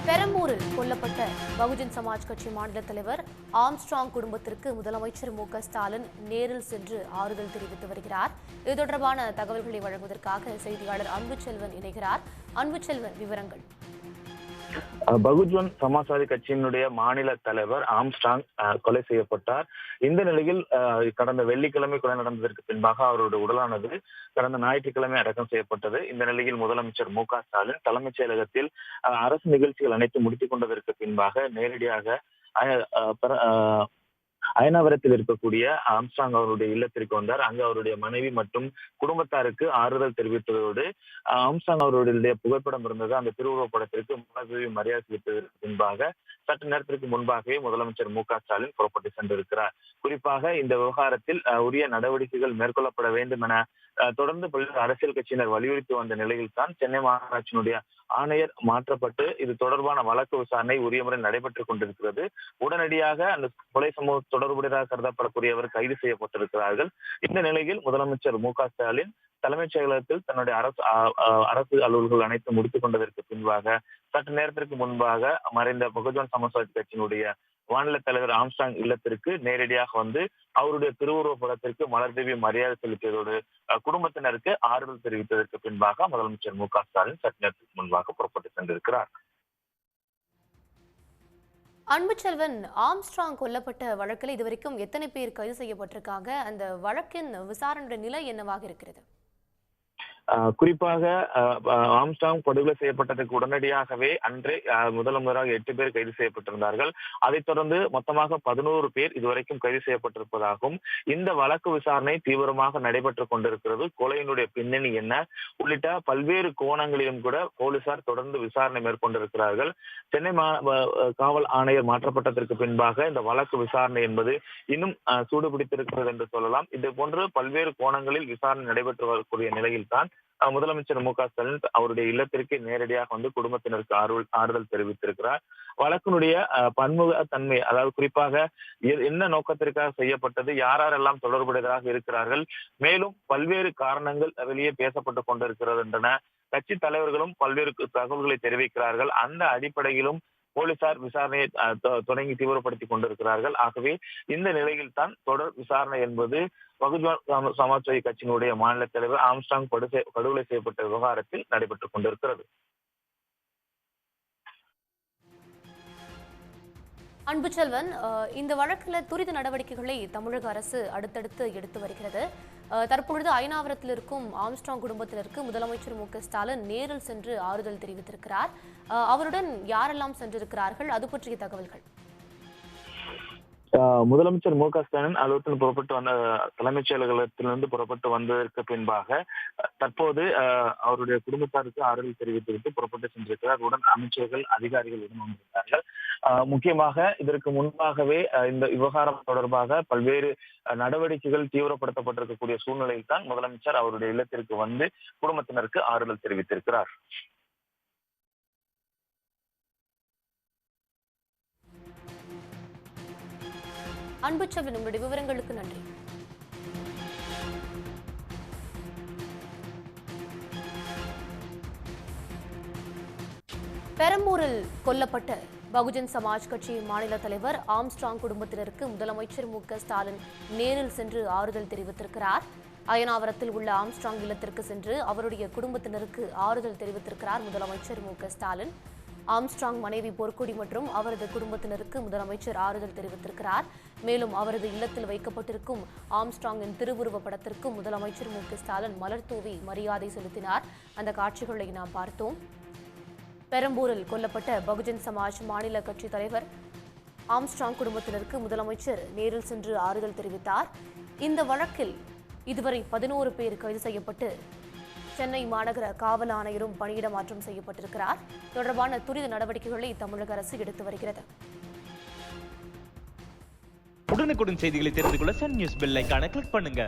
பெரம்பூரில் கொல்லப்பட்ட பகுஜன் சமாஜ் கட்சி மாநில தலைவர் ஆம்ஸ்ட்ராங் குடும்பத்திற்கு முதலமைச்சர் ஸ்டாலின் நேரில் சென்று ஆறுதல் தெரிவித்து வருகிறார். இது தொடர்பான தகவல்களை வழங்குவதற்காக செய்தியாளர் அன்புச்செல்வன் இணைகிறார். அன்புச்செல்வன், விவரங்கள். பகுஜன் சமாஜ்வாதி கட்சியினுடைய மாநில தலைவர் ஆம்ஸ்ட்ராங் கொலை செய்யப்பட்டார். இந்த நிலையில் கடந்த வெள்ளிக்கிழமை கொலை நடந்ததற்கு பின்பாக அவருடைய உடலானது கடந்த ஞாயிற்றுக்கிழமை அடக்கம் செய்யப்பட்டது. இந்த நிலையில் முதலமைச்சர் ஸ்டாலின் தலைமைச் செயலகத்தில் அரசு நிகழ்ச்சிகள் அனைத்து முடித்துக் கொண்டதற்கு பின்பாக நேரடியாக அயனாவரத்தில் இருக்கக்கூடிய ஆம்ஸ்ட்ராங் அவருடைய இல்லத்திற்கு வந்தார். அங்கு அவருடைய மனைவி மற்றும் குடும்பத்தாருக்கு ஆறுதல் தெரிவித்ததோடு ஆம்ஸ்ட்ராங் அவருடைய புகைப்படம் இருந்தது. அந்த திருவுருவப் படத்திற்கு மரியாதை செலுத்துவதற்கு பின்பாக சற்று நேரத்திற்கு முன்பாகவே முதலமைச்சர் ஸ்டாலின் புறப்பட்டு சென்றிருக்கிறார். குறிப்பாக இந்த விவகாரத்தில் உரிய நடவடிக்கைகள் மேற்கொள்ளப்பட வேண்டும் என தொடர்ந்து பல்வேறு அரசியல் கட்சியினர் வலியுறுத்தி வந்த நிலையில் தான் சென்னை மாநகராட்சியினுடைய ஆணையர் மாற்றப்பட்டு இது தொடர்பான வழக்கு விசாரணை உரிய முறை நடைபெற்றுக் கொண்டிருக்கிறது. உடனடியாக அந்த கொலை சம்பவம் தொடர்புடையதாக கருதப்படக்கூடியவர் கைது செய்யப்பட்டிருக்கிறார்கள். இந்த நிலையில் முதலமைச்சர் ஸ்டாலின் தலைமைச் செயலகத்தில் தன்னுடைய அரசு அலுவல்கள் அனைத்தும் முடித்துக் கொண்டதற்கு பின்பாக சற்று நேரத்திற்கு முன்பாக மறைந்த பகுஜன் சமாஜ்வாதி கட்சியினுடைய மாநில தலைவர் ஆம்ஸ்ட்ராங் இல்லத்திற்கு நேரடியாக வந்து அவருடைய திருவுருவ படத்திற்கு மலர்தூவி மரியாதை செலுத்தியதோடு குடும்பத்தினருக்கு ஆறுதல் தெரிவித்ததற்கு பின்பாக முதலமைச்சர் ஸ்டாலின் சற்று நேரத்திற்கு முன்பாக புறப்பட்டு சென்றிருக்கிறார். அன்புச்செல்வன், ஆம்ஸ்ட்ராங் கொல்லப்பட்ட வழக்கில் இதுவரைக்கும் எத்தனை பேர் கைது செய்யப்பட்டிருக்காங்க? அந்த வழக்கின் விசாரணையுடைய நிலை என்னவாக இருக்கிறது? குறிப்பாக ஆம்ஸ்ட்ராங் படுகொலை செய்யப்பட்டதற்கு உடனடியாகவே அன்றே முதலாக 8 பேர் கைது செய்யப்பட்டிருந்தார்கள். அதைத் தொடர்ந்து மொத்தமாக 11 பேர் இதுவரைக்கும் கைது செய்யப்பட்டிருப்பதாகவும் இந்த வழக்கு விசாரணை தீவிரமாக நடைபெற்றுக் கொண்டிருக்கிறது. கொலையினுடைய பின்னணி என்ன உள்ளிட்ட பல்வேறு கோணங்களிலும் கூட போலீசார் தொடர்ந்து விசாரணை மேற்கொண்டிருக்கிறார்கள். சென்னை காவல் ஆணையர் மாற்றப்பட்டதற்கு பின்பாக இந்த வழக்கு விசாரணை என்பது இன்னும் சூடுபிடித்திருக்கிறது என்று சொல்லலாம். இது போன்று பல்வேறு கோணங்களில் விசாரணை நடைபெற்று வரக்கூடிய நிலையில் தான் முதலமைச்சர் ஸ்டாலின் அவருடைய இல்லத்திற்கு நேரடியாக வந்து குடும்பத்தினருக்கு ஆறுதல் தெரிவித்திருக்கிறார். வழக்கினுடைய பன்முகத்தன்மை, அதாவது குறிப்பாக என்ன நோக்கத்திற்காக செய்யப்பட்டது, யாரெல்லாம் தொடர்புடையதாக இருக்கிறார்கள், மேலும் பல்வேறு காரணங்கள் வெளியே பேசப்பட்டுக் கொண்டிருக்கிறது என்றன கட்சி தலைவர்களும் பல்வேறு தகவல்களை தெரிவிக்கிறார்கள். அந்த அடிப்படையிலும் போலீசார் விசாரணையை தொடங்கி தீவிரப்படுத்திக் கொண்டிருக்கிறார்கள். ஆகவே இந்த நிலையில் தான் தொடர் விசாரணை என்பது பகுஜன் சமாஜ்வாதி கட்சியினுடைய மாநில தலைவர் ஆம்ஸ்ட்ராங் படுகொலை செய்யப்பட்ட விவகாரத்தில் நடைபெற்றுக் கொண்டிருக்கிறது. அன்புச்செல்வன், இந்த வழக்கில் துரித நடவடிக்கைகளை தமிழக அரசு அடுத்தடுத்து எடுத்து வருகிறது. தற்பொழுது அயனாவரத்தில் இருக்கும் ஆம்ஸ்ட்ராங் குடும்பத்தினருக்கு முதலமைச்சர் ஸ்டாலின் நேரில் சென்று ஆறுதல் தெரிவித்திருக்கிறார். அவருடன் யாரெல்லாம் சென்றிருக்கிறார்கள்? அது பற்றிய தகவல்கள். முதலமைச்சர் ஸ்டாலின் அலுவலகத்தில் புறப்பட்டு வந்த தலைமைச் செயலகத்திலிருந்து புறப்பட்டு வந்ததற்கு பின்பாக தற்போது அவருடைய குடும்பத்தாருக்கு ஆறுதல் தெரிவித்துவிட்டு புறப்பட்டு சென்றிருக்கிறார். உடன் அமைச்சர்கள், அதிகாரிகள் உடன் வந்திருக்கிறார்கள். முக்கியமாக இதற்கு முன்பாகவே இந்த விவகாரம் தொடர்பாக பல்வேறு நடவடிக்கைகள் தீவிரப்படுத்தப்பட்டிருக்கக்கூடிய சூழ்நிலையில் தான் முதலமைச்சர் அவருடைய இல்லத்திற்கு வந்து குடும்பத்தினருக்கு ஆறுதல் தெரிவித்திருக்கிறார். அன்புச்செல்வன், உங்களுடைய விவரங்களுக்கு நன்றி. பெரம்பூரில் கொல்லப்பட்ட பகுஜன் சமாஜ் கட்சி மாநில தலைவர் ஆம்ஸ்ட்ராங் குடும்பத்தினருக்கு முதலமைச்சர் ஸ்டாலின் நேரில் சென்று ஆறுதல் தெரிவித்திருக்கிறார். அயனாவரத்தில் உள்ள ஆம்ஸ்ட்ராங் இல்லத்திற்கு சென்று அவருடைய குடும்பத்தினருக்கு ஆறுதல் தெரிவித்திருக்கிறார் முதலமைச்சர் ஸ்டாலின். ஆம்ஸ்ட்ராங் மனைவி பொற்கொடி மற்றும் அவரது குடும்பத்தினருக்கு முதலமைச்சர் ஆறுதல் தெரிவித்திருக்கிறார். மேலும் அவரது இல்லத்தில் வைக்கப்பட்டிருக்கும் ஆம்ஸ்ட்ராங்கின் திருவுருவ படத்திற்கு முதலமைச்சர் ஸ்டாலின் மலர் தூவி மரியாதை செலுத்தினார். அந்த காட்சிகளை நாம் பார்த்தோம். பெரம்பூரில் கொல்லப்பட்ட பகுஜன் சமாஜ் மாநில கட்சி தலைவர் ஆம்ஸ்ட்ராங் குடும்பத்தினருக்கு முதலமைச்சர் நேரில் சென்று ஆறுதல் தெரிவித்தார். இந்த வழக்கில் இதுவரை 11 பேர் கைது செய்யப்பட்டு சென்னை மாநகர காவல் ஆணையரும் பணியிட மாற்றம் செய்யப்பட்டிருக்கிறார். தொடர்பான துரித நடவடிக்கைகளை தமிழக அரசு எடுத்து வருகிறது. உடனுக்குடன் செய்திகளை தெரிந்து கொள்ள சன் நியூஸ் பெல் ஐகானை கிளிக் பண்ணுங்க.